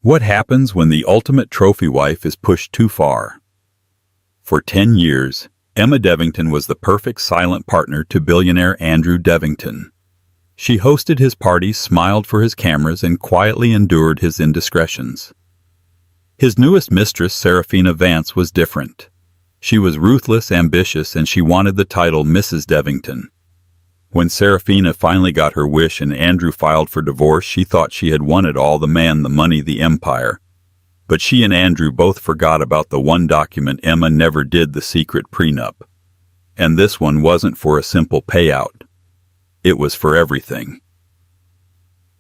What happens when the ultimate trophy wife is pushed too far? For 10 years, Emma Devington was the perfect silent partner to billionaire Andrew Devington. She hosted his parties, smiled for his cameras, and quietly endured his indiscretions. His newest mistress, Serafina Vance, was different. She was ruthless, ambitious, and she wanted the title Mrs. Devington. When Serafina finally got her wish and Andrew filed for divorce, she thought she had won it all: the man, the money, the empire. But she and Andrew both forgot about the one document Emma never did, the secret prenup. And this one wasn't for a simple payout. It was for everything.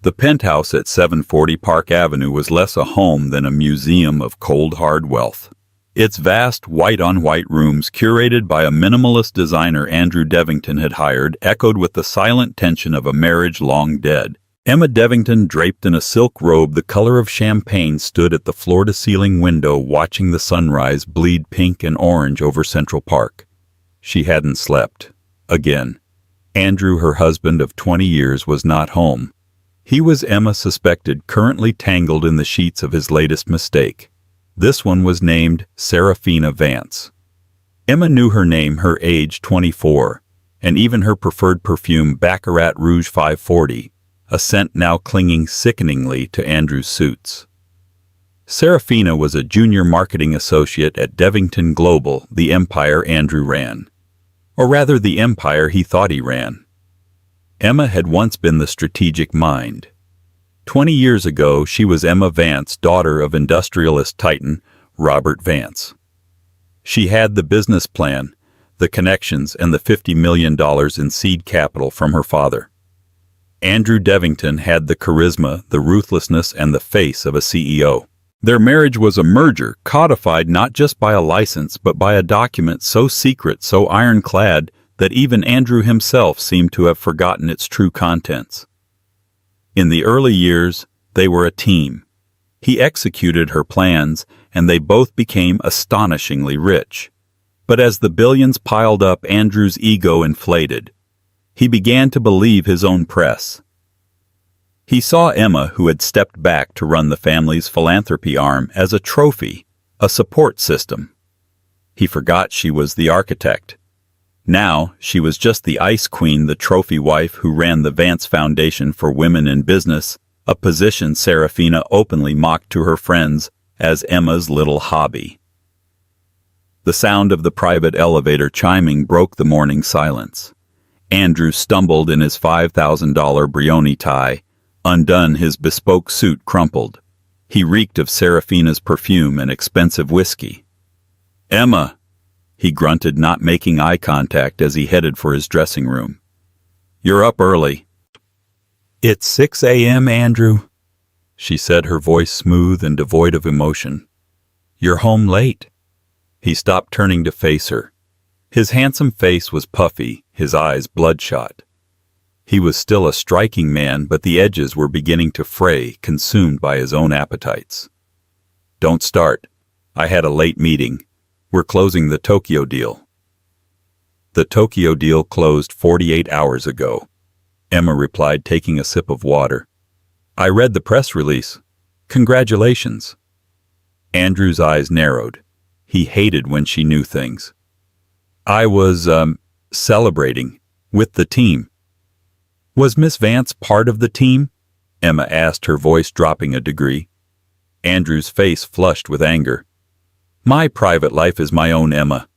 The penthouse at 740 Park Avenue was less a home than a museum of cold hard wealth. Its vast white-on-white rooms, curated by a minimalist designer Andrew Devington had hired, echoed with the silent tension of a marriage long dead. Emma Devington, draped in a silk robe the color of champagne, stood at the floor-to-ceiling window watching the sunrise bleed pink and orange over Central Park. She hadn't slept. Again. Andrew, her husband of 20 years, was not home. He was, Emma suspected, currently tangled in the sheets of his latest mistake. This one was named Serafina Vance. Emma knew her name, her age 24, and even her preferred perfume, Baccarat Rouge 540, a scent now clinging sickeningly to Andrew's suits. Serafina was a junior marketing associate at Devington Global, the empire Andrew ran. Or rather, the empire he thought he ran. Emma had once been the strategic mind. 20 years ago, she was Emma Vance, daughter of industrialist titan Robert Vance. She had the business plan, the connections, and the $50 million in seed capital from her father. Andrew Devington had the charisma, the ruthlessness, and the face of a CEO. Their marriage was a merger, codified not just by a license, but by a document so secret, so ironclad, that even Andrew himself seemed to have forgotten its true contents. In the early years, they were a team. He executed her plans, and they both became astonishingly rich. But as the billions piled up, Andrew's ego inflated. He began to believe his own press. He saw Emma, who had stepped back to run the family's philanthropy arm, as a trophy, a support system. He forgot she was the architect. Now, she was just the ice queen, the trophy wife who ran the Vance Foundation for Women in Business, a position Serafina openly mocked to her friends as Emma's little hobby. The sound of the private elevator chiming broke the morning silence. Andrew stumbled in his $5,000 Brioni tie. Undone, his bespoke suit crumpled. He reeked of Serafina's perfume and expensive whiskey. "Emma," he grunted, not making eye contact as he headed for his dressing room. "You're up early." "It's 6 a.m., Andrew," she said, her voice smooth and devoid of emotion. "You're home late." He stopped, turning to face her. His handsome face was puffy, his eyes bloodshot. He was still a striking man, but the edges were beginning to fray, consumed by his own appetites. "Don't start. I had a late meeting. We're closing the Tokyo deal." "The Tokyo deal closed 48 hours ago," Emma replied, taking a sip of water. "I read the press release. Congratulations." Andrew's eyes narrowed. He hated when she knew things. "I was, celebrating with the team." "Was Miss Vance part of the team?" Emma asked, her voice dropping a degree. Andrew's face flushed with anger. "My private life is my own, Emma.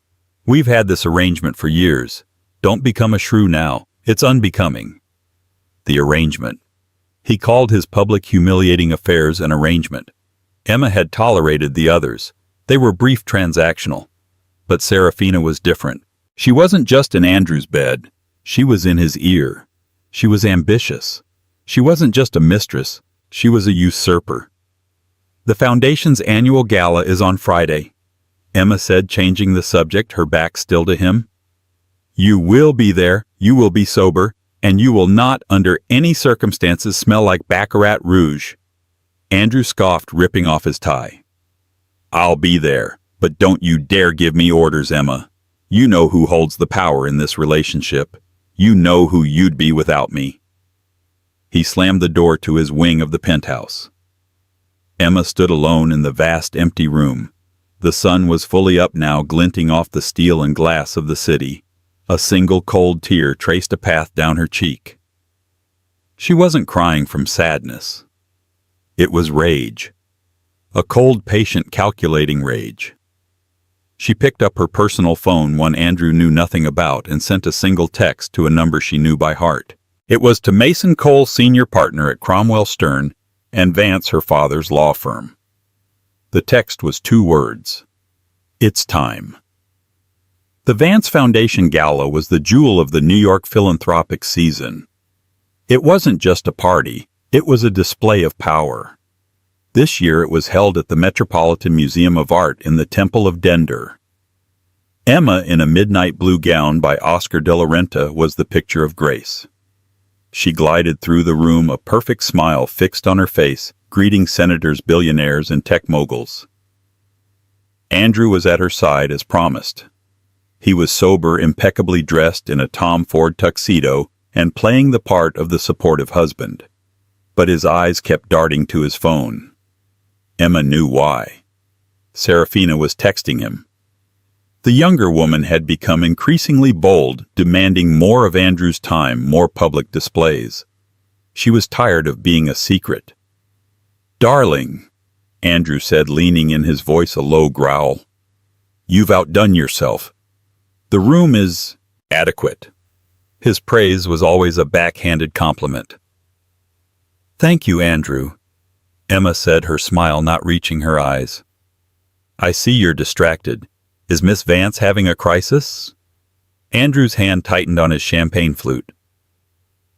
We've had this arrangement for years. Don't become a shrew now. It's unbecoming." The arrangement. He called his public humiliating affairs an arrangement. Emma had tolerated the others. They were brief, transactional. But Serafina was different. She wasn't just in Andrew's bed. She was in his ear. She was ambitious. She wasn't just a mistress. She was a usurper. "The Foundation's annual gala is on Friday," Emma said, changing the subject, her back still to him. "You will be there, you will be sober, and you will not, under any circumstances, smell like Baccarat Rouge." Andrew scoffed, ripping off his tie. "I'll be there, but don't you dare give me orders, Emma. You know who holds the power in this relationship. You know who you'd be without me." He slammed the door to his wing of the penthouse. Emma stood alone in the vast empty room. The sun was fully up now, glinting off the steel and glass of the city. A single cold tear traced a path down her cheek. She wasn't crying from sadness. It was rage. A cold, patient, calculating rage. She picked up her personal phone, one Andrew knew nothing about, and sent a single text to a number she knew by heart. It was to Mason Cole, senior partner at Cromwell Stern, and Vance, her father's law firm. The text was 2 words. It's time. The Vance Foundation Gala was the jewel of the New York philanthropic season. It wasn't just a party, it was a display of power. This year it was held at the Metropolitan Museum of Art in the Temple of Dender. Emma, in a midnight blue gown by Oscar de la Renta, was the picture of grace. She glided through the room, a perfect smile fixed on her face, greeting senators, billionaires, and tech moguls. Andrew was at her side as promised. He was sober, impeccably dressed in a Tom Ford tuxedo and playing the part of the supportive husband. But his eyes kept darting to his phone. Emma knew why. Serafina was texting him. The younger woman had become increasingly bold, demanding more of Andrew's time, more public displays. She was tired of being a secret. "Darling," Andrew said, leaning in, his voice a low growl. "You've outdone yourself. The room is adequate." His praise was always a backhanded compliment. "Thank you, Andrew," Emma said, her smile not reaching her eyes. "I see you're distracted. Is Miss Vance having a crisis?" Andrew's hand tightened on his champagne flute.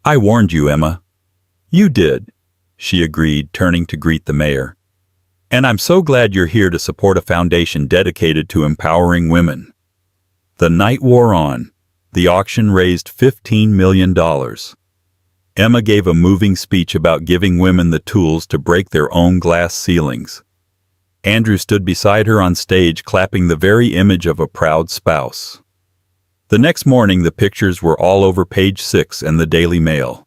"I warned you, Emma." "You did," she agreed, turning to greet the mayor. "And I'm so glad you're here to support a foundation dedicated to empowering women." The night wore on. The auction raised $15 million. Emma gave a moving speech about giving women the tools to break their own glass ceilings. Andrew stood beside her on stage, clapping the very image of a proud spouse. The next morning, the pictures were all over page 6 and the Daily Mail.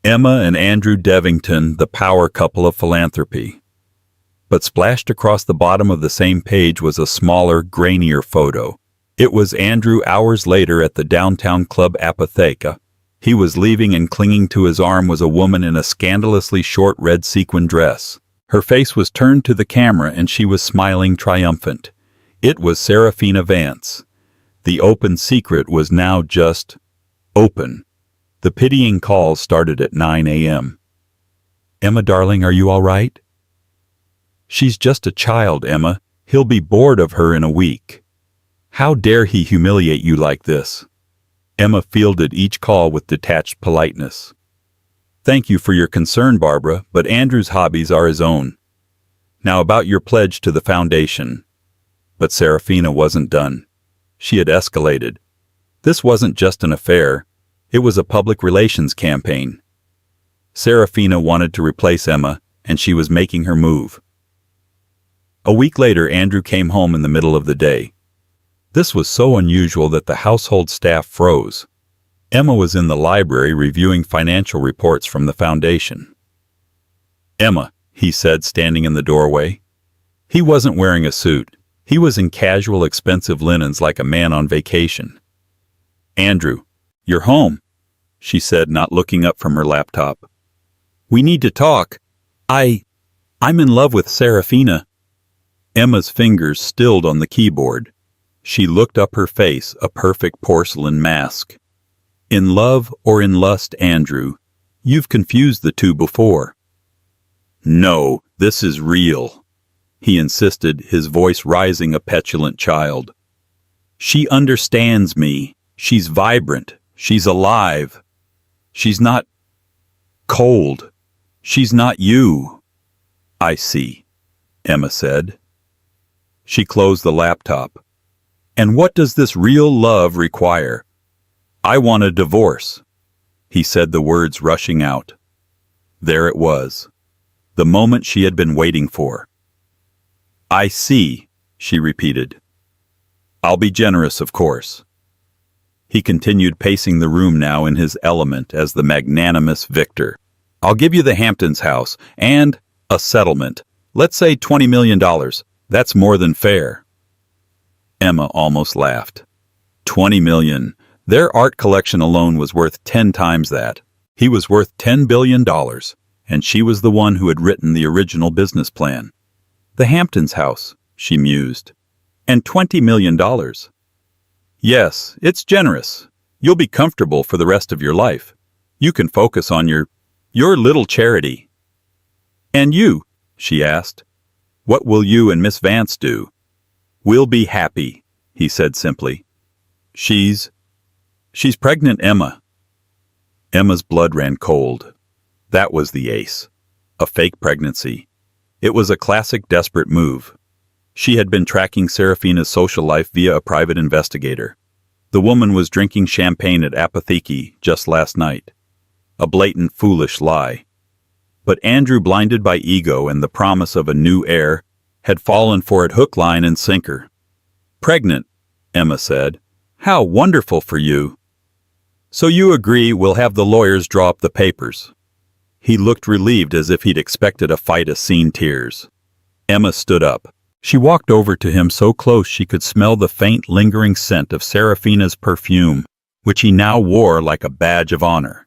Emma and Andrew Devington, the power couple of philanthropy. But splashed across the bottom of the same page was a smaller, grainier photo. It was Andrew hours later at the downtown club Apotheca. He was leaving, and clinging to his arm was a woman in a scandalously short red sequin dress. Her face was turned to the camera and she was smiling triumphant. It was Serafina Vance. The open secret was now just open. The pitying calls started at 9 a.m. "Emma, darling, are you all right?" "She's just a child, Emma. He'll be bored of her in a week." "How dare he humiliate you like this?" Emma fielded each call with detached politeness. "Thank you for your concern, Barbara, but Andrew's hobbies are his own. Now about your pledge to the foundation." But Serafina wasn't done. She had escalated. This wasn't just an affair. It was a public relations campaign. Serafina wanted to replace Emma, and she was making her move. A week later, Andrew came home in the middle of the day. This was so unusual that the household staff froze. Emma was in the library reviewing financial reports from the foundation. "Emma," he said, standing in the doorway. He wasn't wearing a suit. He was in casual, expensive linens like a man on vacation. "Andrew, you're home," she said, not looking up from her laptop. "We need to talk. I'm in love with Serafina." Emma's fingers stilled on the keyboard. She looked up, her face a perfect porcelain mask. "In love or in lust, Andrew? You've confused the two before." "No, this is real," he insisted, his voice rising a petulant child. "She understands me. She's vibrant. She's alive. She's not cold. She's not you." "I see," Emma said. She closed the laptop. "And what does this real love require?" "I want a divorce," he said, the words rushing out. There it was, the moment she had been waiting for. "I see," she repeated. "I'll be generous, of course." He continued, pacing the room now in his element as the magnanimous victor. "I'll give you the Hamptons house and a settlement. Let's say $20 million. That's more than fair. Emma almost laughed. 20 million. Their art collection alone was worth 10 times that. He was worth $10 billion, and she was the one who had written the original business plan. The Hamptons house, she mused. And $20 million. Yes, it's generous. You'll be comfortable for the rest of your life. You can focus on your little charity. And you, she asked, what will you and Miss Vance do? We'll be happy, he said simply. She's pregnant, Emma. Emma's blood ran cold. That was the ace. A fake pregnancy. It was a classic desperate move. She had been tracking Serafina's social life via a private investigator. The woman was drinking champagne at Apotheke just last night. A blatant, foolish lie. But Andrew, blinded by ego and the promise of a new heir, had fallen for it hook, line, and sinker. Pregnant, Emma said. How wonderful for you. So you agree we'll have the lawyers draw up the papers. He looked relieved, as if he'd expected a fight of seen tears. Emma stood up. She walked over to him so close she could smell the faint, lingering scent of Serafina's perfume, which he now wore like a badge of honor.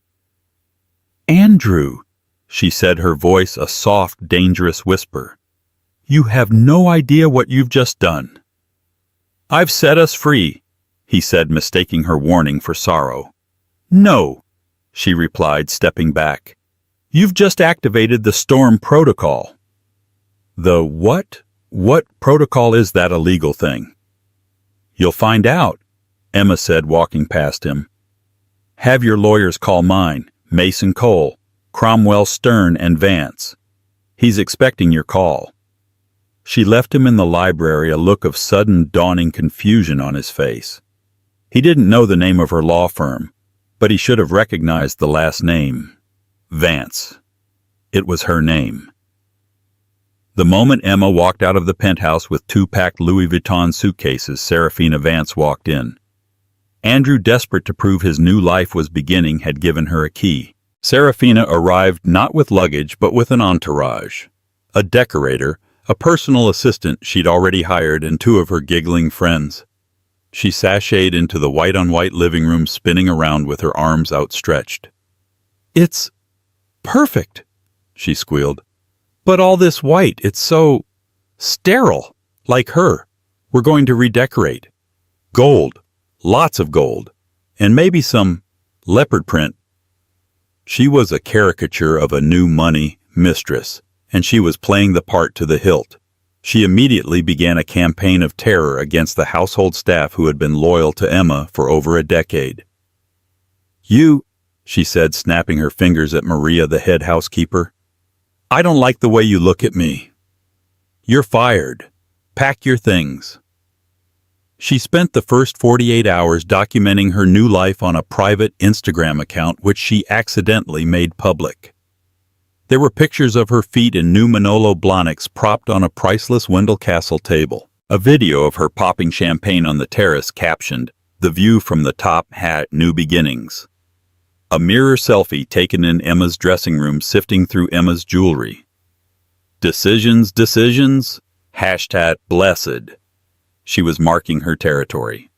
Andrew, she said, her voice a soft, dangerous whisper. You have no idea what you've just done. I've set us free, he said, mistaking her warning for sorrow. No, she replied, stepping back. You've just activated the Storm Protocol. The what? What protocol is that illegal thing? You'll find out, Emma said, walking past him. Have your lawyers call mine, Mason Cole, Cromwell, Stern, and Vance. He's expecting your call. She left him in the library, a look of sudden dawning confusion on his face. He didn't know the name of her law firm, but he should have recognized the last name. Vance. It was her name. The moment Emma walked out of the penthouse with 2 packed Louis Vuitton suitcases, Serafina Vance walked in. Andrew, desperate to prove his new life was beginning, had given her a key. Serafina arrived not with luggage but with an entourage. A decorator, a personal assistant she'd already hired, and 2 of her giggling friends. She sashayed into the white-on-white living room, spinning around with her arms outstretched. It's perfect, she squealed. But all this white, it's so sterile, like her. We're going to redecorate. Gold, lots of gold, and maybe some leopard print. She was a caricature of a new money mistress, and she was playing the part to the hilt. She immediately began a campaign of terror against the household staff who had been loyal to Emma for over a decade. You, she said, snapping her fingers at Maria, the head housekeeper. I don't like the way you look at me. You're fired. Pack your things. She spent the first 48 hours documenting her new life on a private Instagram account, which she accidentally made public. There were pictures of her feet in new Manolo Blahniks propped on a priceless Wendell Castle table. A video of her popping champagne on the terrace captioned, "The view from the top hat, new beginnings." A mirror selfie taken in Emma's dressing room, sifting through Emma's jewelry. Decisions. Hashtag blessed. She was marking her territory.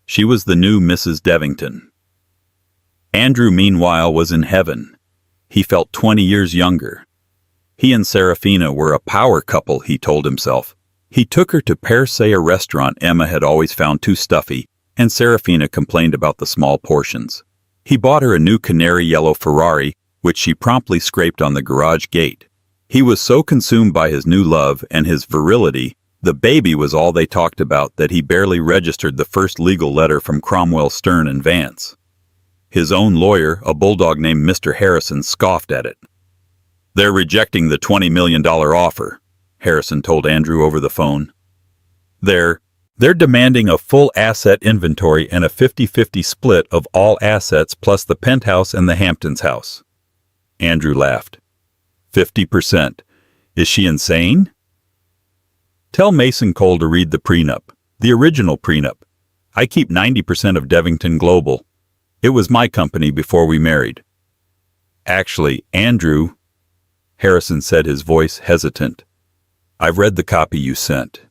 She was the new Mrs. Devington. Andrew, meanwhile, was in heaven. He felt 20 years younger. He and Serafina were a power couple, he told himself. He took her to Per Se, a restaurant Emma had always found too stuffy, and Serafina complained about the small portions. He bought her a new canary yellow Ferrari, which she promptly scraped on the garage gate. He was so consumed by his new love and his virility, the baby was all they talked about, that he barely registered the first legal letter from Cromwell, Stern, and Vance. His own lawyer, a bulldog named Mr. Harrison, scoffed at it. They're rejecting the $20 million offer, Harrison told Andrew over the phone. They're demanding a full asset inventory and a 50-50 split of all assets plus the penthouse and the Hamptons house. Andrew laughed. 50%. Is she insane? Tell Mason Cole to read the prenup, the original prenup. I keep 90% of Devington Global. It was my company before we married. Actually, Andrew, Harrison said, his voice hesitant. I've read the copy you sent.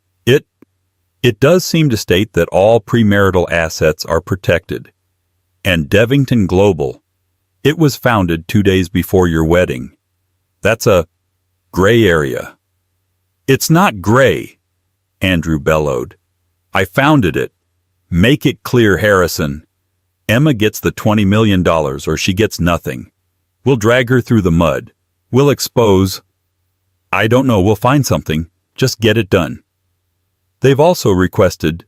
It does seem to state that all premarital assets are protected. And Devington Global, it was founded 2 days before your wedding. That's a gray area. It's not gray, Andrew bellowed. I founded it. Make it clear, Harrison. Emma gets the $20 million or she gets nothing. We'll drag her through the mud. We'll expose. I don't know, we'll find something. Just get it done. They've also requested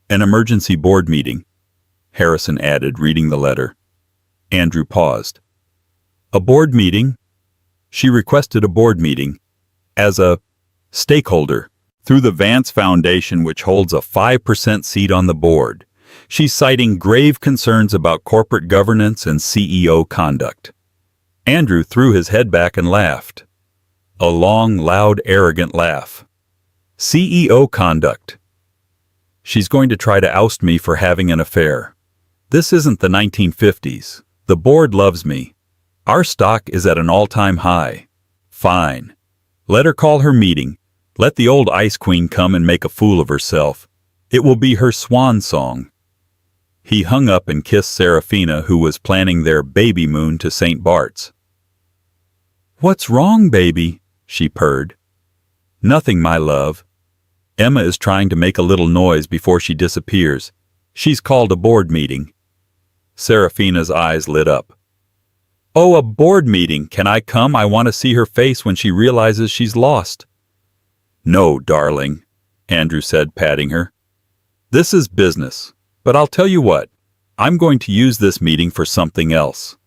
an emergency board meeting, Harrison added, reading the letter. Andrew paused. A board meeting? She requested a board meeting as a stakeholder through the Vance Foundation, which holds a 5% seat on the board. She's citing grave concerns about corporate governance and CEO conduct. Andrew threw his head back and laughed. A long, loud, arrogant laugh. CEO conduct. She's going to try to oust me for having an affair. This isn't the 1950s. The board loves me. Our stock is at an all-time high. Fine. Let her call her meeting. Let the old Ice Queen come and make a fool of herself. It will be her swan song. He hung up and kissed Serafina, who was planning their baby moon to St. Bart's. What's wrong, baby? She purred. Nothing, my love. Emma is trying to make a little noise before she disappears. She's called a board meeting. Serafina's eyes lit up. Oh, a board meeting. Can I come? I want to see her face when she realizes she's lost. No, darling, Andrew said, patting her. This is business, but I'll tell you what. I'm going to use this meeting for something else.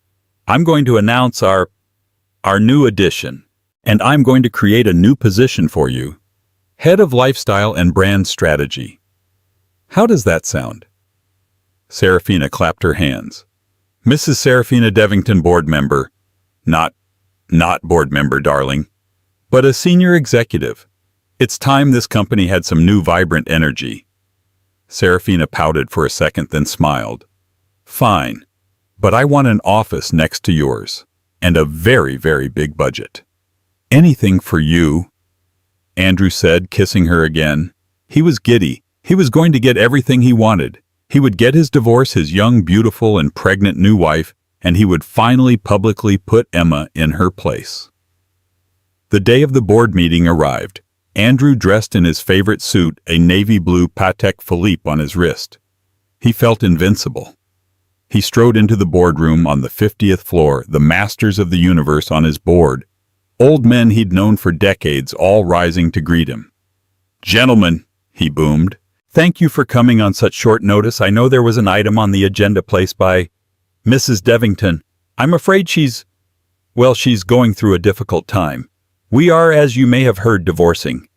I'm going to announce our new addition, and I'm going to create a new position for you. Head of Lifestyle and Brand Strategy. How does that sound? Serafina clapped her hands. Mrs. Serafina Devington, board member. Not board member, darling, but a senior executive. It's time this company had some new vibrant energy. Serafina pouted for a second, then smiled. Fine, but I want an office next to yours, and a very, very big budget. Anything for you, Andrew said, kissing her again. He was giddy. He was going to get everything he wanted. He would get his divorce, his young, beautiful, and pregnant new wife, and he would finally publicly put Emma in her place. The day of the board meeting arrived. Andrew dressed in his favorite suit, a navy blue Patek Philippe on his wrist. He felt invincible. He strode into the boardroom on the 50th floor, the masters of the universe on his board, old men he'd known for decades, all rising to greet him. Gentlemen, he boomed, thank you for coming on such short notice. I know there was an item on the agenda placed by Mrs. Devington. I'm afraid she's going through a difficult time. We are, as you may have heard, divorcing.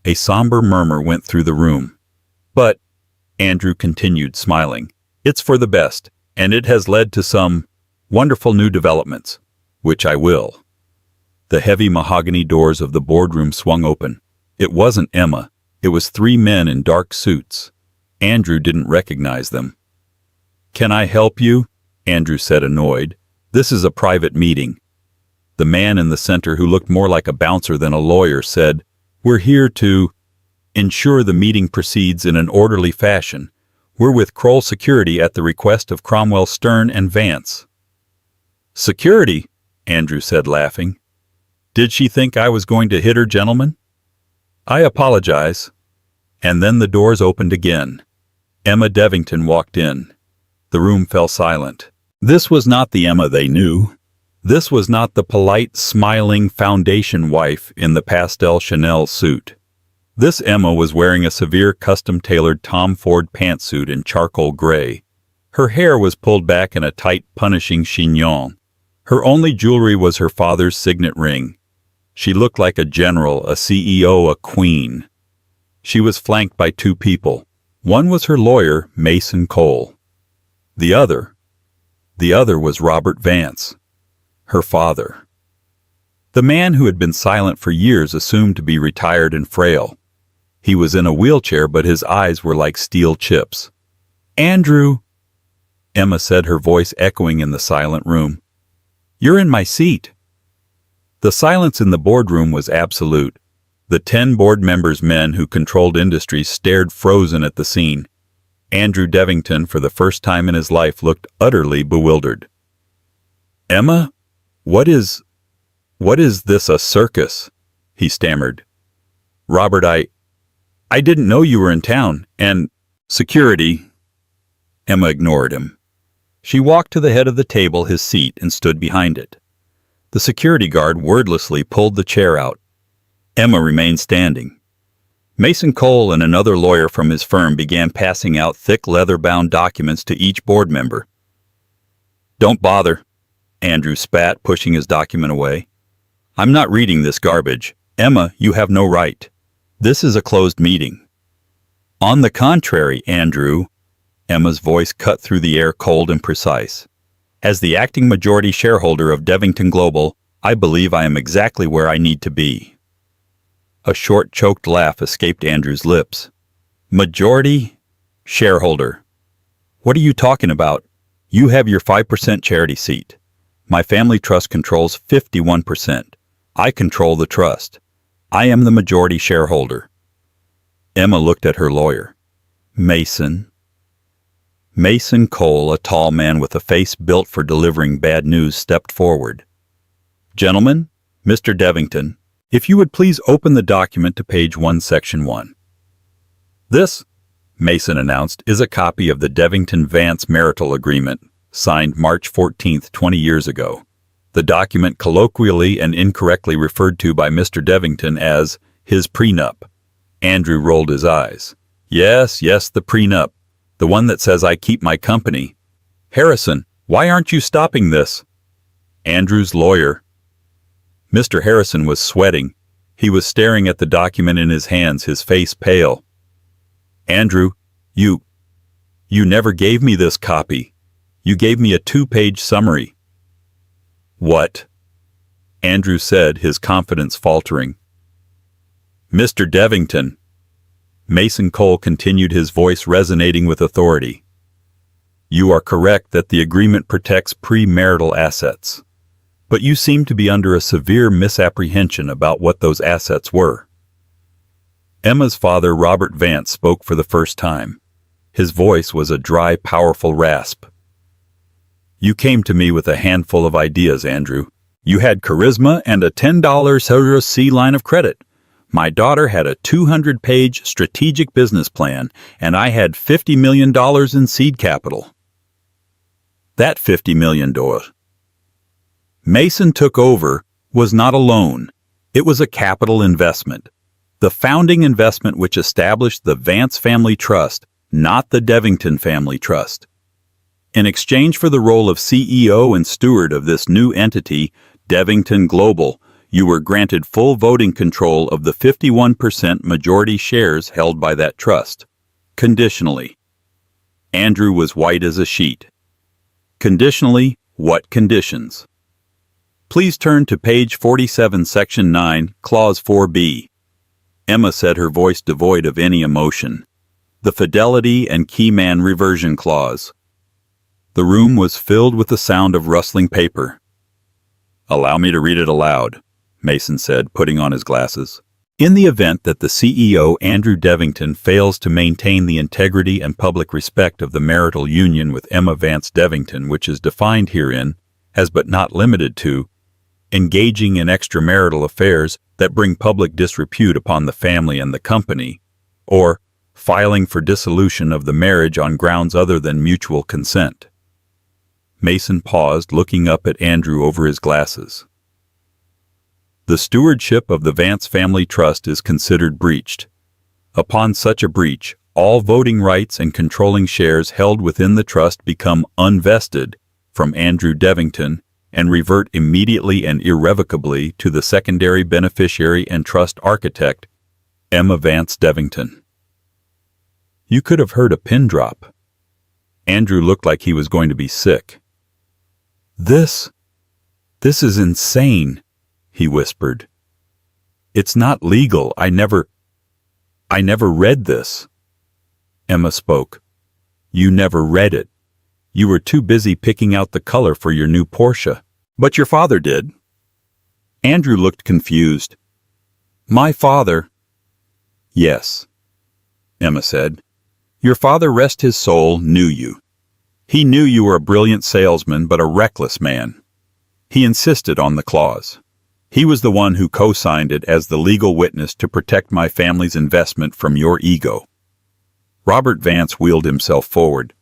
A somber murmur went through the room. But, Andrew continued, smiling, it's for the best, and it has led to some wonderful new developments, which I will. The heavy mahogany doors of the boardroom swung open. It wasn't Emma. It was 3 men in dark suits. Andrew didn't recognize them. Can I help you? Andrew said, annoyed. This is a private meeting. The man in the center, who looked more like a bouncer than a lawyer, said, We're here to ensure the meeting proceeds in an orderly fashion. We're with Kroll Security at the request of Cromwell, Stern and Vance. Security? Andrew said, laughing. Did she think I was going to hit her, gentlemen? I apologize. And then the doors opened again. Emma Devington walked in. The room fell silent. This was not the Emma they knew. This was not the polite, smiling foundation wife in the pastel Chanel suit. This Emma was wearing a severe custom-tailored Tom Ford pantsuit in charcoal gray. Her hair was pulled back in a tight, punishing chignon. Her only jewelry was her father's signet ring. She looked like a general, a CEO, a queen. She was flanked by 2 people. One was her lawyer, Mason Cole. The other was Robert Vance, her father. The man who had been silent for years assumed to be retired and frail. He was in a wheelchair, but his eyes were like steel chips. Andrew, Emma said, her voice echoing in the silent room. You're in my seat. The silence in the boardroom was absolute. The 10 board members' men who controlled industries stared frozen at the scene. Andrew Devington, for the first time in his life, looked utterly bewildered. "Emma, what is this, a circus?" he stammered. "Robert, I didn't know you were in town, and security." Emma ignored him. She walked to the head of the table, his seat, and stood behind it. The security guard wordlessly pulled the chair out. Emma remained standing. Mason Cole and another lawyer from his firm began passing out thick leather-bound documents to each board member. "Don't bother," Andrew spat, pushing his document away. "I'm not reading this garbage. Emma, you have no right. This is a closed meeting." "On the contrary, Andrew," Emma's voice cut through the air, cold and precise. "As the acting majority shareholder of Devington Global, I believe I am exactly where I need to be." A short, choked laugh escaped Andrew's lips. "Majority shareholder? What are you talking about? You have your 5% charity seat. My family trust controls 51%. I control the trust. I am the majority shareholder." Emma looked at her lawyer. "Mason." Mason Cole, a tall man with a face built for delivering bad news, stepped forward. "Gentlemen, Mr. Devington, if you would please open the document to page 1, section 1. This," Mason announced, "is a copy of the Devington-Vance marital agreement, signed March 14th, 20 years ago. The document colloquially and incorrectly referred to by Mr. Devington as his prenup." Andrew rolled his eyes. Yes, the prenup. The one that says I keep my company. "Harrison, why aren't you stopping this?" Andrew's lawyer. Mr. Harrison was sweating. He was staring at the document in his hands, his face pale. "Andrew, you never gave me this copy. You gave me a 2-page summary." "What?" Andrew said, his confidence faltering. "Mr. Devington," Mason Cole continued, his voice resonating with authority, "you are correct that the agreement protects premarital assets. But you seem to be under a severe misapprehension about what those assets were." Emma's father, Robert Vance, spoke for the first time. His voice was a dry, powerful rasp. "You came to me with a handful of ideas, Andrew. You had charisma and a $10 C line of credit. My daughter had a 200-page strategic business plan, and I had $50 million in seed capital. That $50 million Mason took over was not a loan. It was a capital investment. The founding investment which established the Vance Family Trust, not the Devington Family Trust. In exchange for the role of CEO and steward of this new entity, Devington Global, you were granted full voting control of the 51% majority shares held by that trust. Conditionally. Andrew was white as a sheet. Conditionally, what conditions? Please turn to page 47, section 9, clause 4b. Emma said, her voice devoid of any emotion. The fidelity and key man reversion clause. The room was filled with the sound of rustling paper. "Allow me to read it aloud," Mason said, putting on his glasses. "In the event that the CEO, Andrew Devington, fails to maintain the integrity and public respect of the marital union with Emma Vance Devington, which is defined herein as but not limited to engaging in extramarital affairs that bring public disrepute upon the family and the company, or filing for dissolution of the marriage on grounds other than mutual consent." Mason paused, looking up at Andrew over his glasses. "The stewardship of the Vance Family Trust is considered breached. Upon such a breach, all voting rights and controlling shares held within the trust become unvested from Andrew Devington and revert immediately and irrevocably to the secondary beneficiary and trust architect, Emma Vance Devington." You could have heard a pin drop. Andrew looked like he was going to be sick. This is insane," he whispered. "It's not legal. I never read this." Emma spoke. "You never read it. You were too busy picking out the color for your new Porsche. But your father did." Andrew looked confused. My father. Yes, Emma said. Your father, rest his soul, knew you. He knew you were a brilliant salesman but a reckless man. He insisted on the clause. He was the one who co-signed it as the legal witness to protect my family's investment from your ego. Robert Vance wheeled himself forward.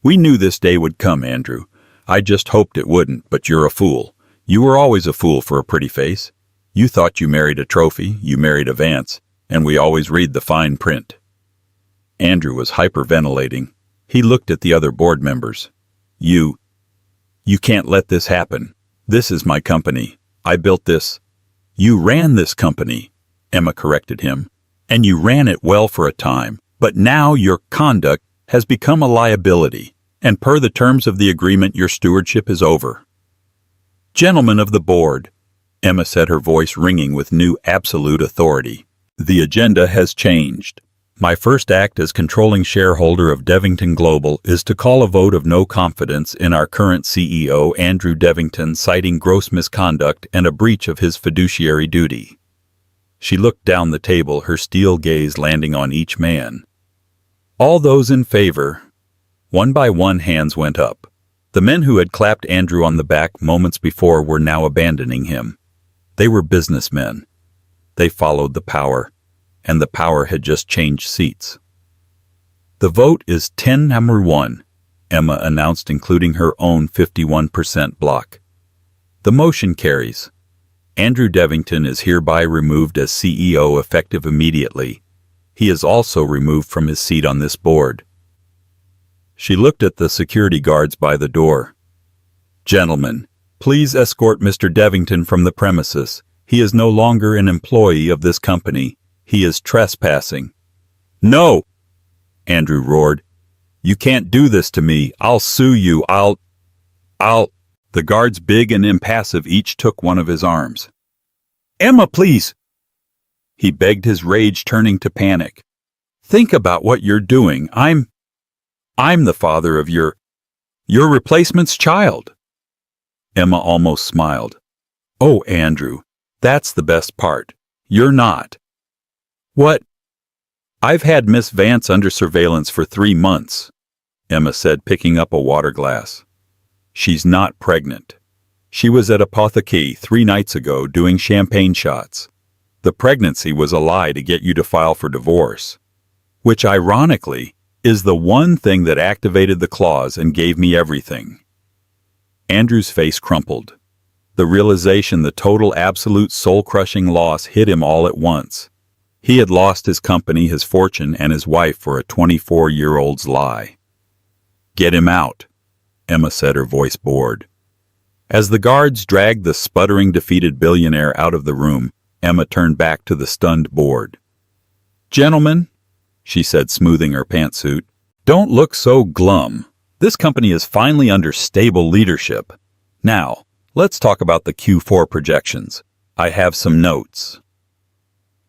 We knew this day would come, Andrew. I just hoped it wouldn't, but you're a fool. You were always a fool for a pretty face. You thought you married a trophy, you married a Vance, and we always read the fine print. Andrew was hyperventilating. He looked at the other board members. You can't let this happen. This is my company. I built this. You ran this company, Emma corrected him, and you ran it well for a time, but now your conduct has become a liability, and per the terms of the agreement your stewardship is over. Gentlemen of the board, Emma said, her voice ringing with new absolute authority. The agenda has changed. My first act as controlling shareholder of Devington Global is to call a vote of no confidence in our current CEO, Andrew Devington, citing gross misconduct and a breach of his fiduciary duty. She looked down the table, her steel gaze landing on each man. All those in favor. One by one hands went up. The men who had clapped Andrew on the back moments before were now abandoning him. They were businessmen. They followed the power, and the power had just changed seats. The vote is 10-1, Emma announced, including her own 51% block. The motion carries. Andrew Devington is hereby removed as CEO effective immediately. He is also removed from his seat on this board. She looked at the security guards by the door. Gentlemen, please escort Mr. Devington from the premises. He is no longer an employee of this company. He is trespassing. No! Andrew roared. You can't do this to me. I'll sue you. I'll... The guards, big and impassive, each took one of his arms. Emma, please! He begged, his rage turning to panic. Think about what you're doing. I'm the father of your replacement's child. Emma almost smiled. Oh, Andrew, that's the best part. You're not. What? I've had Miss Vance under surveillance for 3 months, Emma said, picking up a water glass. She's not pregnant. She was at Apothecary 3 nights ago doing champagne shots. The pregnancy was a lie to get you to file for divorce, which ironically is the one thing that activated the clause and gave me everything. Andrew's face crumpled. The realization, the total, absolute, soul-crushing loss hit him all at once. He had lost his company, his fortune, and his wife for a 24-year-old's lie. Get him out, Emma said, her voice bored. As the guards dragged the sputtering, defeated billionaire out of the room, Emma turned back to the stunned board. Gentlemen, she said, smoothing her pantsuit, don't look so glum. This company is finally under stable leadership. Now, let's talk about the Q4 projections. I have some notes.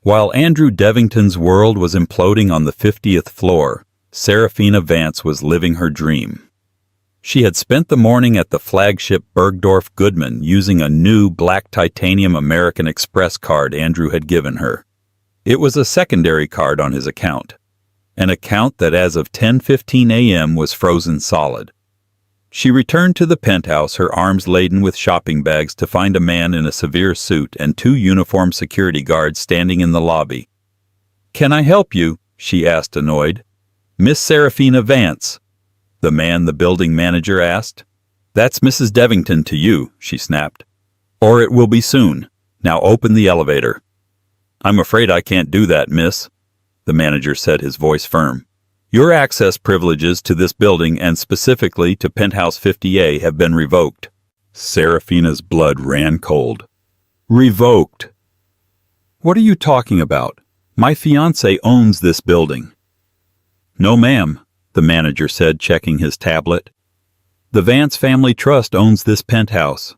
While Andrew Devington's world was imploding on the 50th floor, Serafina Vance was living her dream. She had spent the morning at the flagship Bergdorf Goodman using a new black titanium American Express card Andrew had given her. It was a secondary card on his account, an account that as of 10:15 a.m. was frozen solid. She returned to the penthouse, her arms laden with shopping bags, to find a man in a severe suit and 2 uniformed security guards standing in the lobby. Can I help you? She asked, annoyed. Miss Serafina Vance, the man, the building manager, asked. That's Mrs. Devington to you, she snapped. Or it will be soon. Now open the elevator. I'm afraid I can't do that, miss, the manager said, his voice firm. Your access privileges to this building, and specifically to Penthouse 50A, have been revoked. Serafina's blood ran cold. Revoked? What are you talking about? My fiancé owns this building. No, ma'am, the manager said, checking his tablet. The Vance Family Trust owns this penthouse.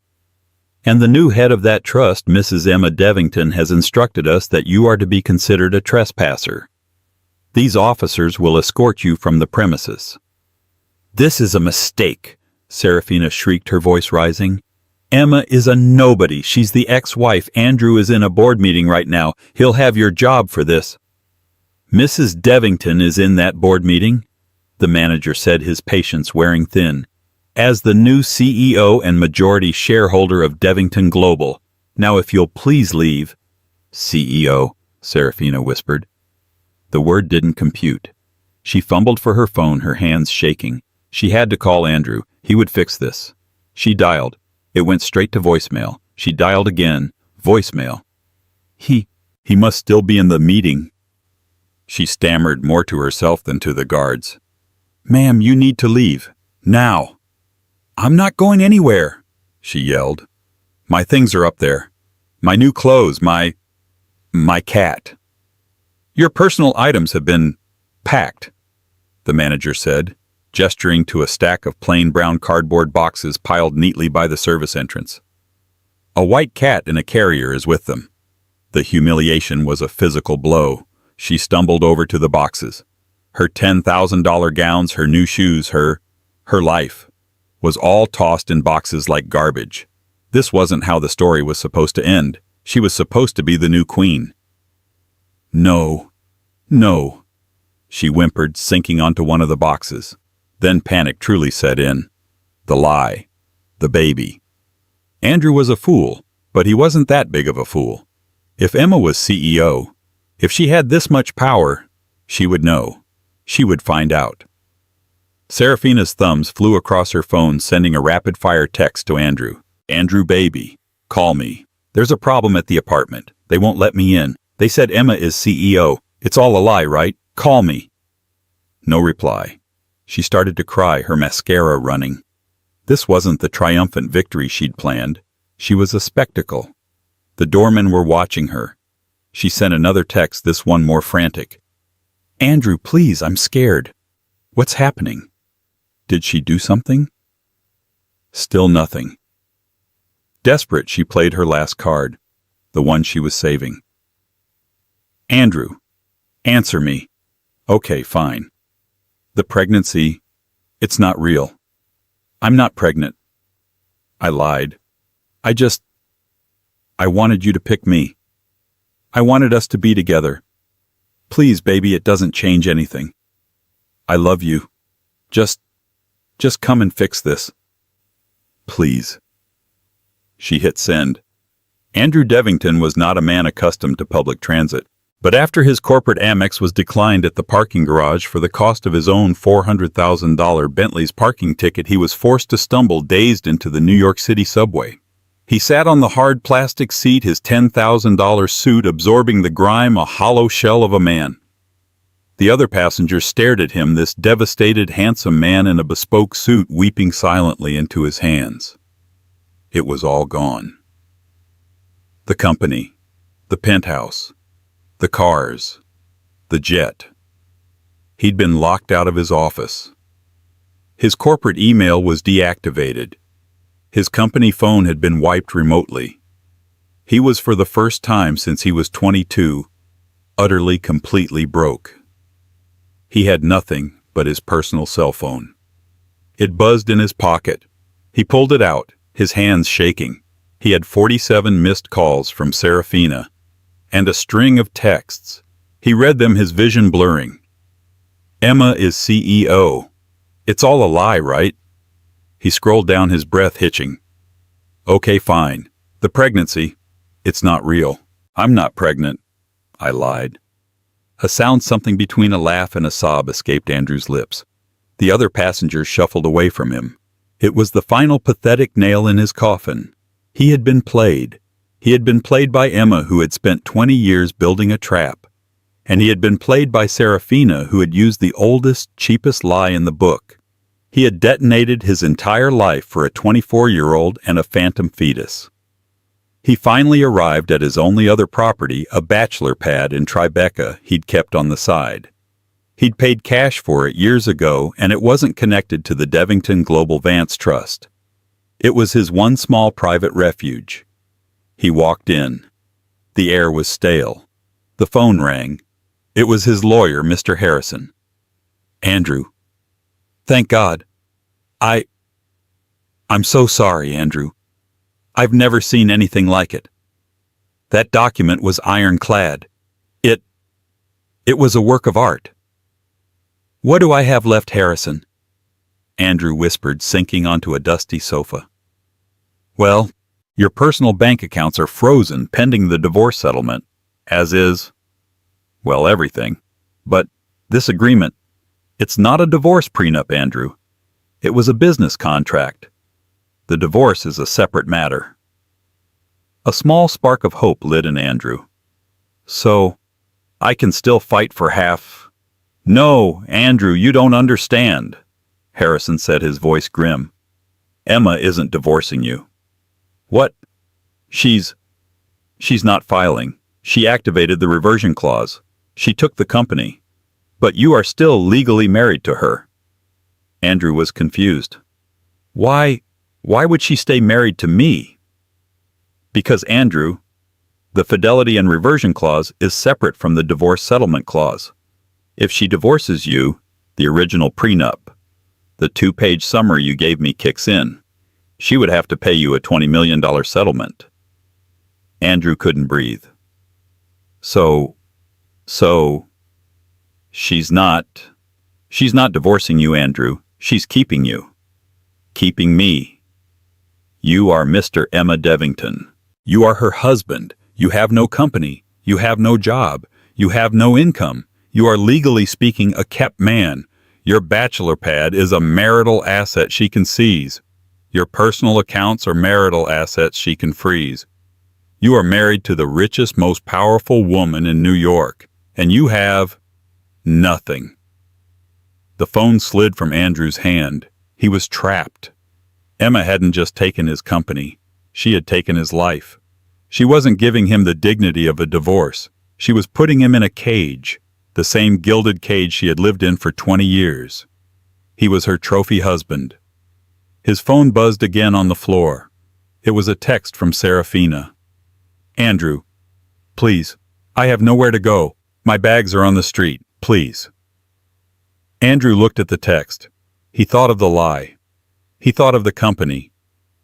And the new head of that trust, Mrs. Emma Devington, has instructed us that you are to be considered a trespasser. These officers will escort you from the premises. This is a mistake, Serafina shrieked, her voice rising. Emma is a nobody. She's the ex-wife. Andrew is in a board meeting right now. He'll have your job for this. Mrs. Devington is in that board meeting, the manager said, his patience wearing thin. As the new CEO and majority shareholder of Devington Global. Now if you'll please leave. CEO, Serafina whispered. The word didn't compute. She fumbled for her phone, her hands shaking. She had to call Andrew. He would fix this. She dialed. It went straight to voicemail. She dialed again. Voicemail. He must still be in the meeting. She stammered, more to herself than to the guards. Ma'am, you need to leave. Now. I'm not going anywhere, she yelled. My things are up there. My new clothes, my cat. Your personal items have been packed, the manager said, gesturing to a stack of plain brown cardboard boxes piled neatly by the service entrance. A white cat in a carrier is with them. The humiliation was a physical blow. She stumbled over to the boxes. Her $10,000 gowns, her new shoes, her life was all tossed in boxes like garbage. This wasn't how the story was supposed to end. She was supposed to be the new queen. No, she whimpered, sinking onto one of the boxes. Then panic truly set in. The lie. The baby. Andrew was a fool, but he wasn't that big of a fool. If Emma was CEO, if she had this much power, she would know. She would find out. Serafina's thumbs flew across her phone, sending a rapid-fire text to Andrew. Andrew, baby, call me. There's a problem at the apartment. They won't let me in. They said Emma is CEO. It's all a lie, right? Call me. No reply. She started to cry, her mascara running. This wasn't the triumphant victory she'd planned. She was a spectacle. The doormen were watching her. She sent another text, this one more frantic. Andrew, please, I'm scared. What's happening? Did she do something? Still nothing. Desperate, she played her last card, the one she was saving. Andrew, answer me. Okay, fine. The pregnancy, it's not real. I'm not pregnant. I lied. I wanted you to pick me. I wanted us to be together. Please, baby, it doesn't change anything. I love you. Just come and fix this. Please. She hit send. Andrew Devington was not a man accustomed to public transit, but after his corporate Amex was declined at the parking garage for the cost of his own $400,000 Bentley's parking ticket, he was forced to stumble dazed into the New York City subway. He sat on the hard plastic seat, his $10,000 suit absorbing the grime, a hollow shell of a man. The other passengers stared at him, this devastated, handsome man in a bespoke suit weeping silently into his hands. It was all gone. The company, the penthouse, the cars, the jet. He'd been locked out of his office. His corporate email was deactivated. His company phone had been wiped remotely. He was, for the first time since he was 22, utterly, completely broke. He had nothing but his personal cell phone. It buzzed in his pocket. He pulled it out, his hands shaking. He had 47 missed calls from Serafina, and a string of texts. He read them, his vision blurring. Emma is CEO. It's all a lie, right? He scrolled down, his breath hitching. Okay, fine. The pregnancy, it's not real. I'm not pregnant. I lied. A sound something between a laugh and a sob escaped Andrew's lips. The other passengers shuffled away from him. It was the final pathetic nail in his coffin. He had been played. He had been played by Emma, who had spent 20 years building a trap. And he had been played by Serafina, who had used the oldest, cheapest lie in the book. He had detonated his entire life for a 24-year-old and a phantom fetus. He finally arrived at his only other property, a bachelor pad in Tribeca he'd kept on the side. He'd paid cash for it years ago, and it wasn't connected to the Devington Global Vance Trust. It was his one small private refuge. He walked in. The air was stale. The phone rang. It was his lawyer, Mr. Harrison. Andrew. Thank God. I'm so sorry, Andrew. I've never seen anything like it. That document was ironclad. It was a work of art. What do I have left, Harrison? Andrew whispered, sinking onto a dusty sofa. Well, your personal bank accounts are frozen pending the divorce settlement, as is, well, everything. But this agreement, it's not a divorce prenup, Andrew. It was a business contract. The divorce is a separate matter. A small spark of hope lit in Andrew. So, I can still fight for half. No, Andrew, you don't understand, Harrison said, his voice grim. Emma isn't divorcing you. What? She's not filing. She activated the reversion clause. She took the company. But you are still legally married to her. Andrew was confused. Why would she stay married to me? Because, Andrew, the fidelity and reversion clause is separate from the divorce settlement clause. If she divorces you, the original prenup, the 2-page summary you gave me kicks in. She would have to pay you a $20 million settlement. Andrew couldn't breathe. So, she's not divorcing you, Andrew. She's keeping you. Keeping me. You are Mr. Emma Devington. You are her husband. You have no company. You have no job. You have no income. You are legally speaking a kept man. Your bachelor pad is a marital asset she can seize. Your personal accounts are marital assets she can freeze. You are married to the richest, most powerful woman in New York, and you have nothing. The phone slid from Andrew's hand. He was trapped. Emma hadn't just taken his company. She had taken his life. She wasn't giving him the dignity of a divorce. She was putting him in a cage, the same gilded cage she had lived in for 20 years. He was her trophy husband. His phone buzzed again on the floor. It was a text from Serafina. Andrew, please, I have nowhere to go. My bags are on the street, please. Andrew looked at the text. He thought of the lie. He thought of the company.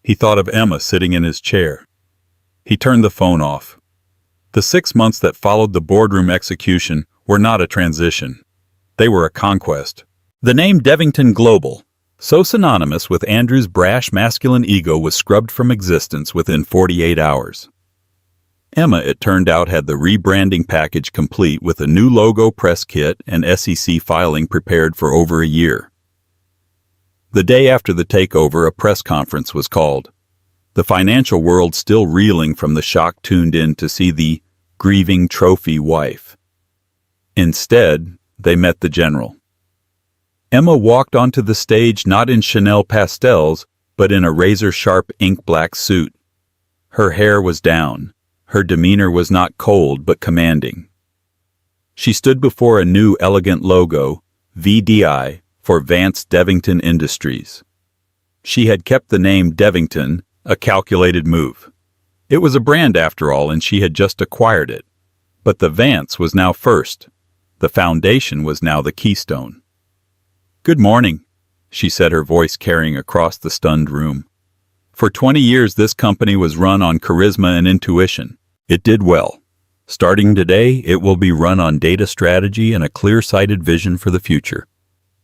He thought of Emma sitting in his chair. He turned the phone off. The 6 months that followed the boardroom execution were not a transition. They were a conquest. The name Devington Global, so synonymous with Andrew's brash masculine ego, was scrubbed from existence within 48 hours. Emma, it turned out, had the rebranding package complete with a new logo press kit and SEC filing prepared for over a year. The day after the takeover, a press conference was called. The financial world, still reeling from the shock, tuned in to see the grieving trophy wife. Instead, they met the general. Emma walked onto the stage not in Chanel pastels, but in a razor-sharp ink-black suit. Her hair was down. Her demeanor was not cold, but commanding. She stood before a new, elegant logo, VDI, for Vance Devington Industries. She had kept the name Devington, a calculated move. It was a brand after all, and she had just acquired it. But the Vance was now first. The foundation was now the keystone. Good morning, she said, her voice carrying across the stunned room. For 20 years this company was run on charisma and intuition. It did well. Starting today, it will be run on data strategy and a clear-sighted vision for the future.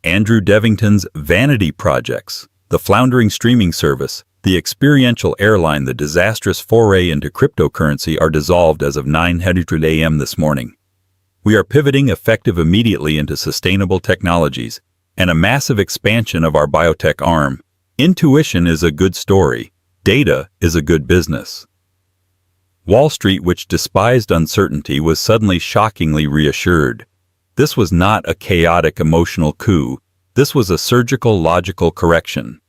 Andrew Devington's vanity projects, the floundering streaming service, the experiential airline, the disastrous foray into cryptocurrency are dissolved as of 9:00 a.m. this morning. We are pivoting effective immediately into sustainable technologies and a massive expansion of our biotech arm. Intuition is a good story. Data is a good business. Wall Street, which despised uncertainty, was suddenly shockingly reassured. This was not a chaotic emotional coup. This was a surgical logical correction.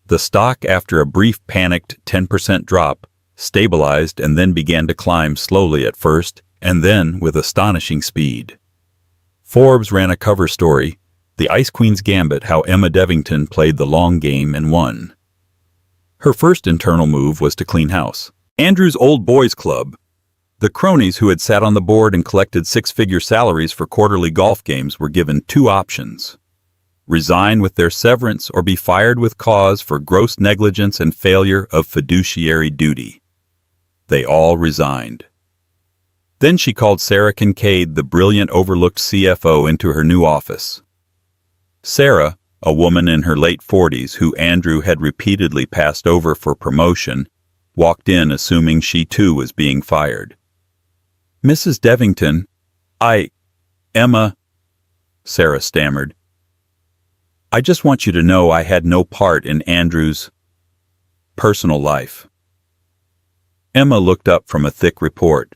The stock, after a brief panicked 10% drop, stabilized and then began to climb slowly at first, and then with astonishing speed. Forbes ran a cover story, The Ice Queen's Gambit: How Emma Devington Played the Long Game and Won. Her first internal move was to clean house. Andrew's old boys club, the cronies who had sat on the board and collected 6-figure salaries for quarterly golf games, were given 2 options. resign with their severance, or be fired with cause for gross negligence and failure of fiduciary duty. They all resigned. Then she called Sarah Kincaid, the brilliant overlooked CFO, into her new office. Sarah, a woman in her late 40s who Andrew had repeatedly passed over for promotion, walked in assuming she too was being fired. "Mrs. Devington, Emma," Sarah stammered. "I just want you to know I had no part in Andrew's personal life." Emma looked up from a thick report.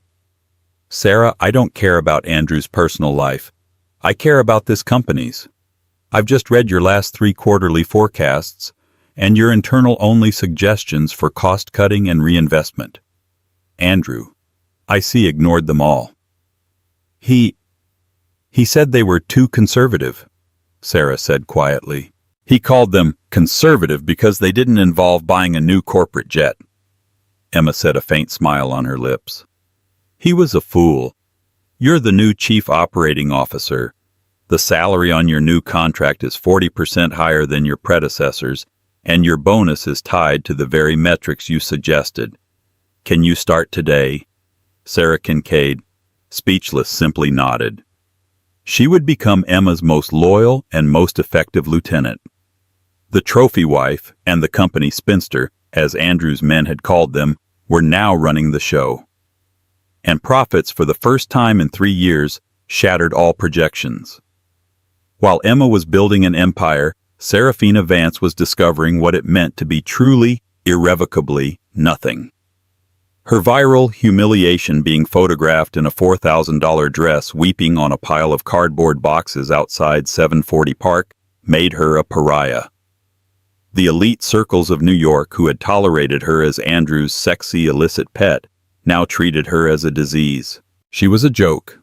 "Sarah, I don't care about Andrew's personal life. I care about this company's. I've just read your last 3 quarterly forecasts and your internal-only suggestions for cost-cutting and reinvestment. Andrew, I see, ignored them all. He said they were too conservative," Sarah said quietly. "He called them conservative because they didn't involve buying a new corporate jet." Emma said, a faint smile on her lips. "He was a fool. You're the new chief operating officer. The salary on your new contract is 40% higher than your predecessors, and your bonus is tied to the very metrics you suggested. Can you start today?" Sarah Kincaid, speechless, simply nodded. She would become Emma's most loyal and most effective lieutenant. The trophy wife and the company spinster, as Andrew's men had called them, were now running the show. And profits for the first time in 3 years shattered all projections. While Emma was building an empire, Serafina Vance was discovering what it meant to be truly, irrevocably nothing. Her viral humiliation being photographed in a $4,000 dress weeping on a pile of cardboard boxes outside 740 Park made her a pariah. The elite circles of New York, who had tolerated her as Andrew's sexy, illicit pet, now treated her as a disease. She was a joke.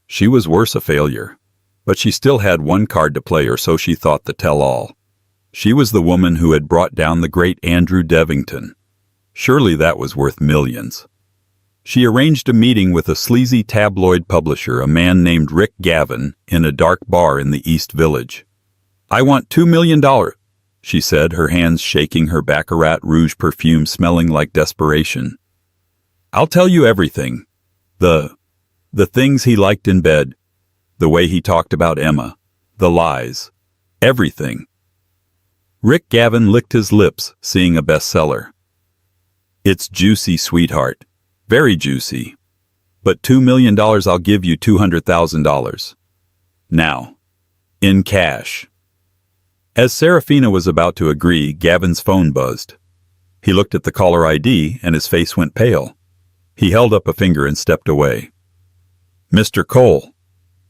She was worse, a failure. But she still had one card to play, or so she thought, the tell-all. She was the woman who had brought down the great Andrew Devington. Surely that was worth millions. She arranged a meeting with a sleazy tabloid publisher, a man named Rick Gavin, in a dark bar in the East Village. "I want $2 million, she said, her hands shaking, her Baccarat Rouge perfume smelling like desperation. "I'll tell you everything. The things he liked in bed, the way he talked about Emma, the lies, everything." Rick Gavin licked his lips, seeing a bestseller. "It's juicy, sweetheart. Very juicy. But $2 million, I'll give you $200,000. Now. In cash." As Serafina was about to agree, Gavin's phone buzzed. He looked at the caller ID, and his face went pale. He held up a finger and stepped away. "Mr. Cole,"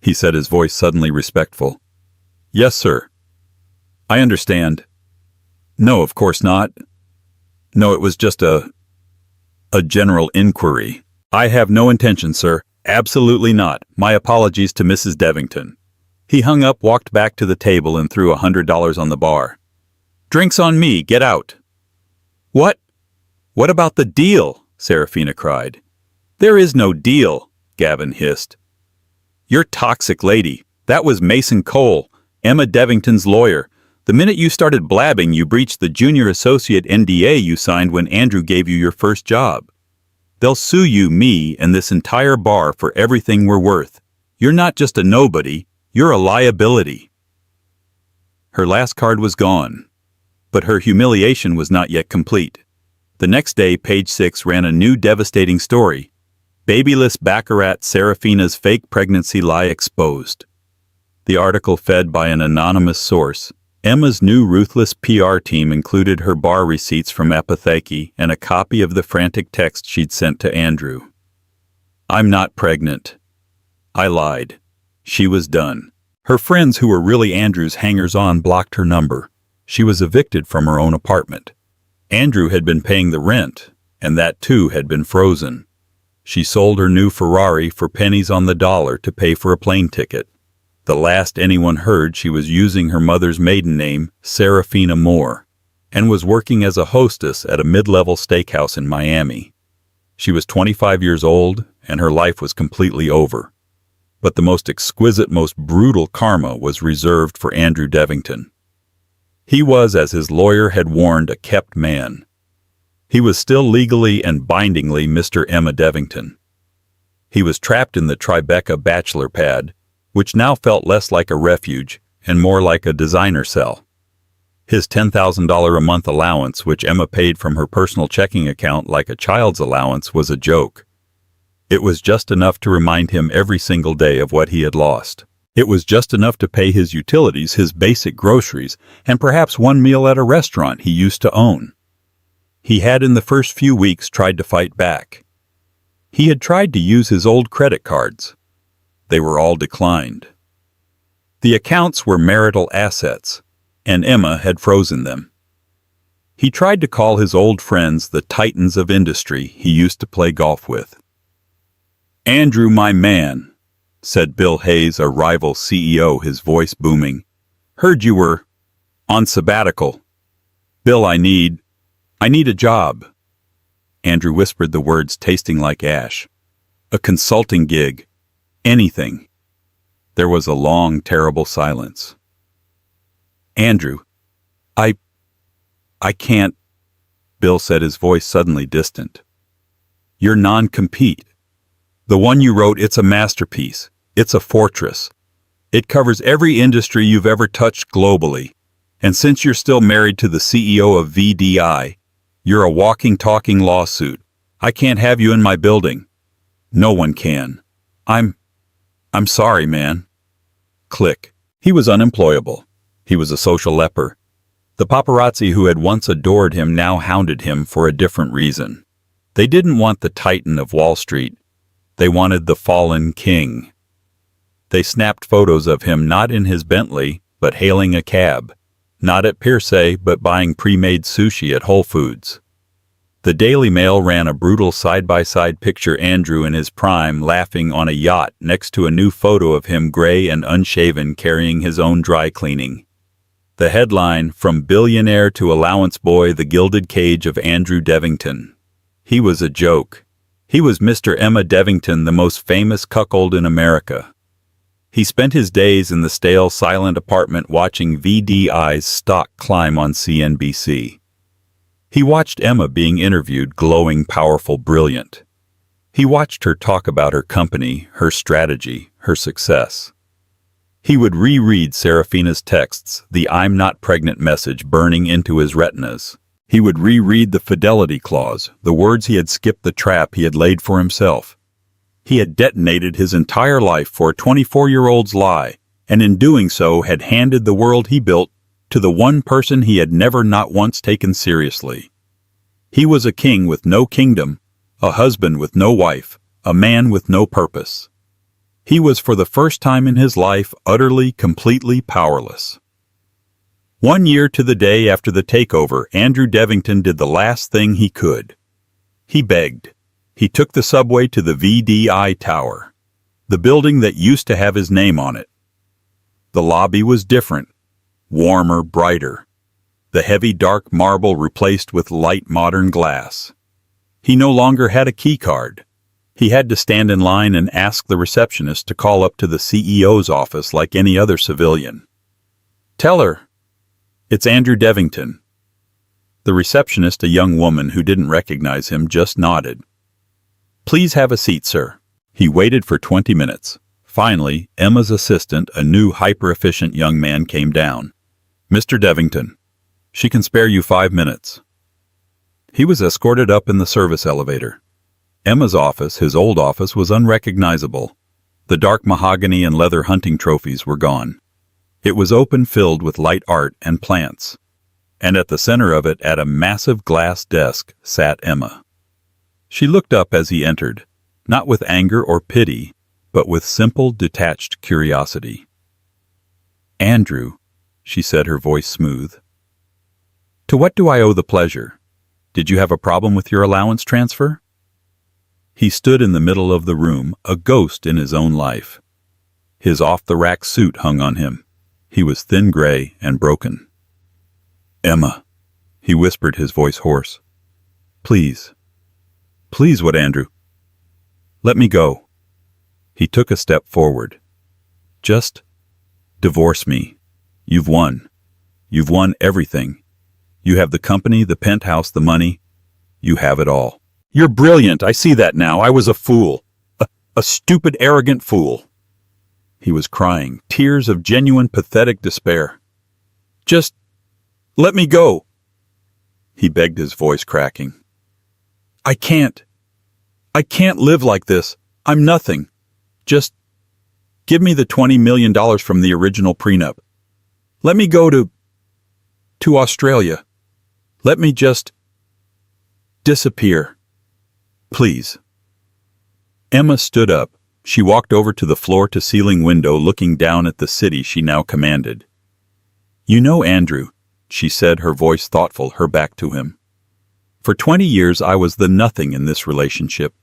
he said, his voice suddenly respectful. "Yes, sir." "I understand." "No, of course not. No, it was just a general inquiry." "I have no intention, sir. Absolutely not. My apologies to Mrs. Devington." He hung up, walked back to the table, and threw $100 on the bar. "Drinks on me. Get out." "What? What about the deal?" Serafina cried. "There is no deal," Gavin hissed. "You're toxic, lady. That was Mason Cole, Emma Devington's lawyer. The minute you started blabbing, you breached the junior associate NDA you signed when Andrew gave you your first job. They'll sue you, me, and this entire bar for everything we're worth. You're not just a nobody, you're a liability." Her last card was gone, but her humiliation was not yet complete. The next day, Page 6 ran a new devastating story. Babyless Baccarat, Serafina's fake pregnancy lie exposed. The article, fed by an anonymous source. Emma's new ruthless PR team included her bar receipts from Apotheke and a copy of the frantic text she'd sent to Andrew. "I'm not pregnant." I lied. She was done. Her friends, who were really Andrew's hangers-on, blocked her number. She was evicted from her own apartment. Andrew had been paying the rent, and that too had been frozen. She sold her new Ferrari for pennies on the dollar to pay for a plane ticket. The last anyone heard, she was using her mother's maiden name, Serafina Moore, and was working as a hostess at a mid-level steakhouse in Miami. She was 25 years old, and her life was completely over. But the most exquisite, most brutal karma was reserved for Andrew Devington. He was, as his lawyer had warned, a kept man. He was still legally and bindingly Mr. Emma Devington. He was trapped in the Tribeca bachelor pad, which now felt less like a refuge and more like a designer cell. His $10,000 a month allowance, which Emma paid from her personal checking account like a child's allowance, was a joke. It was just enough to remind him every single day of what he had lost. It was just enough to pay his utilities, his basic groceries, and perhaps one meal at a restaurant he used to own. He had in the first few weeks tried to fight back. He had tried to use his old credit cards. They were all declined. The accounts were marital assets, and Emma had frozen them. He tried to call his old friends the titans of industry he used to play golf with. "Andrew, my man," said Bill Hayes, a rival CEO, his voice booming. "Heard you were on sabbatical. Bill, I need a job." Andrew whispered the words, tasting like ash. "A consulting gig. Anything." There was a long, terrible silence. "Andrew, I can't," Bill said, his voice suddenly distant. "Your non-compete. The one you wrote, it's a masterpiece. It's a fortress. It covers every industry you've ever touched globally. And since you're still married to the CEO of VDI, you're a walking, talking lawsuit. I can't have you in my building. No one can. I'm sorry, man." Click. He was unemployable. He was a social leper. The paparazzi who had once adored him now hounded him for a different reason. They didn't want the titan of Wall Street. They wanted the fallen king. They snapped photos of him not in his Bentley, but hailing a cab. Not at Pierce, but buying pre-made sushi at Whole Foods. The Daily Mail ran a brutal side-by-side picture Andrew in his prime laughing on a yacht next to a new photo of him gray and unshaven carrying his own dry cleaning. The headline, "From Billionaire to Allowance Boy, the Gilded Cage of Andrew Devington." He was a joke. He was Mr. Emma Devington, the most famous cuckold in America. He spent his days in the stale, silent apartment watching VDI's stock climb on CNBC. He watched Emma being interviewed, glowing, powerful, brilliant. He watched her talk about her company, her strategy, her success. He would reread Serafina's texts, the "I'm not pregnant" message burning into his retinas. He would reread the fidelity clause, the words he had skipped the trap he had laid for himself. He had detonated his entire life for a 24-year-old's lie, and in doing so had handed the world he built to the one person he had never not once taken seriously. He was a king with no kingdom, a husband with no wife, a man with no purpose. He was for the first time in his life utterly, completely powerless. 1 year to the day after the takeover, Andrew Devington did the last thing he could. He begged. He took the subway to the VDI Tower, the building that used to have his name on it. The lobby was different, warmer, brighter. The heavy dark marble replaced with light modern glass. He no longer had a key card. He had to stand in line and ask the receptionist to call up to the CEO's office like any other civilian. "Tell her, it's Andrew Devington." The receptionist, a young woman who didn't recognize him, just nodded. "Please have a seat, sir." He waited for 20 minutes. Finally, Emma's assistant, a new hyper-efficient young man, came down. "Mr. Devington, she can spare you 5 minutes." He was escorted up in the service elevator. Emma's office, his old office, was unrecognizable. The dark mahogany and leather hunting trophies were gone. It was open, filled with light art and plants. And at the center of it, at a massive glass desk, sat Emma. She looked up as he entered, not with anger or pity, but with simple, detached curiosity. "Andrew," she said, her voice smooth. "To what do I owe the pleasure? Did you have a problem with your allowance transfer?" He stood in the middle of the room, a ghost in his own life. His off-the-rack suit hung on him. He was thin gray and broken. "Emma," he whispered, his voice hoarse. "Please." "Please what, Andrew?" "Let me go." He took a step forward. Just divorce me. You've won. You've won everything. You have the company, the penthouse, the money. You have it all. You're brilliant. I see that now. I was a fool. A stupid, arrogant fool. He was crying, tears of genuine, pathetic despair. Just let me go, he begged, his voice cracking. I can't live like this. I'm nothing. Just give me the $20 million from the original prenup. Let me go to Australia. Let me just disappear. Please. Emma stood up. She walked over to the floor-to-ceiling window, looking down at the city she now commanded. You know, Andrew, she said, her voice thoughtful, her back to him. For 20 years I was the nothing in this relationship.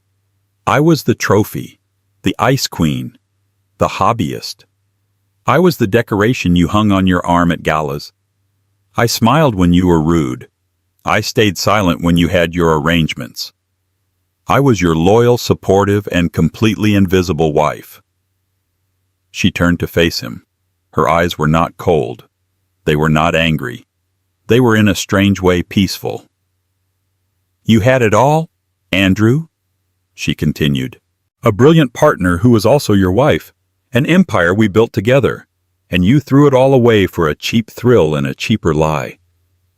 I was the trophy, the ice queen, the hobbyist. I was the decoration you hung on your arm at galas. I smiled when you were rude. I stayed silent when you had your arrangements. I was your loyal, supportive, and completely invisible wife. She turned to face him. Her eyes were not cold. They were not angry. They were in a strange way peaceful. You had it all, Andrew, she continued. A brilliant partner who was also your wife, an empire we built together, and you threw it all away for a cheap thrill and a cheaper lie.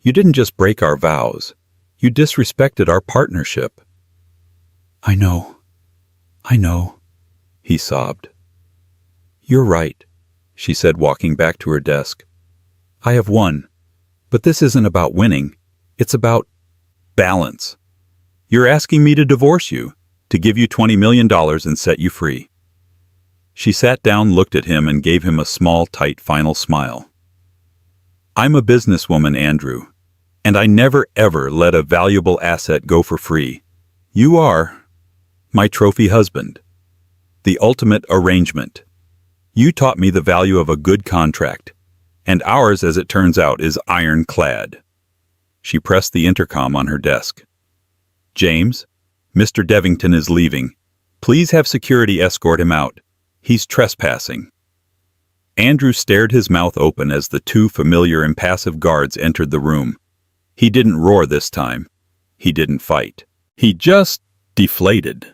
You didn't just break our vows. You disrespected our partnership. I know, he sobbed. You're right, she said, walking back to her desk. I have won, but this isn't about winning. It's about balance. You're asking me to divorce you, to give you $20 million and set you free. She sat down, looked at him, and gave him a small, tight, final smile. I'm a businesswoman, Andrew, and I never, ever let a valuable asset go for free. You are my trophy husband, the ultimate arrangement. You taught me the value of a good contract, and ours, as it turns out, is ironclad. She pressed the intercom on her desk. James, Mr. Devington is leaving. Please have security escort him out. He's trespassing. Andrew stared, his mouth open, as the two familiar, impassive guards entered the room. He didn't roar this time. He didn't fight. He just deflated.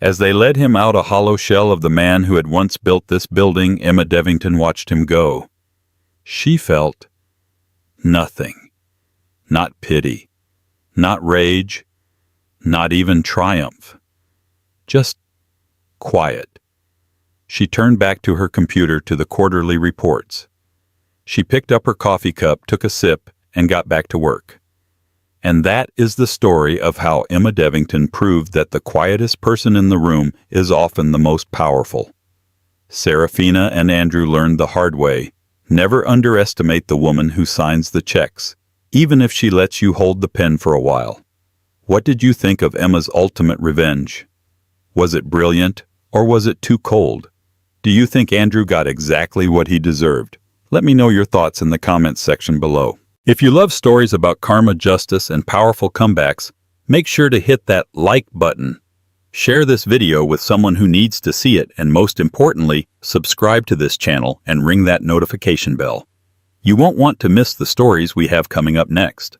As they led him out, a hollow shell of the man who had once built this building, Emma Devington watched him go. She felt nothing. Not pity. Not rage. Not even triumph. Just quiet. She turned back to her computer, to the quarterly reports. She picked up her coffee cup, took a sip, and got back to work. And that is the story of how Emma Devington proved that the quietest person in the room is often the most powerful. Serafina and Andrew learned the hard way. Never underestimate the woman who signs the checks, even if she lets you hold the pen for a while. What did you think of Emma's ultimate revenge? Was it brilliant, or was it too cold? Do you think Andrew got exactly what he deserved? Let me know your thoughts in the comments section below. If you love stories about karma, justice, and powerful comebacks, make sure to hit that like button. Share this video with someone who needs to see it, and most importantly, subscribe to this channel and ring that notification bell. You won't want to miss the stories we have coming up next.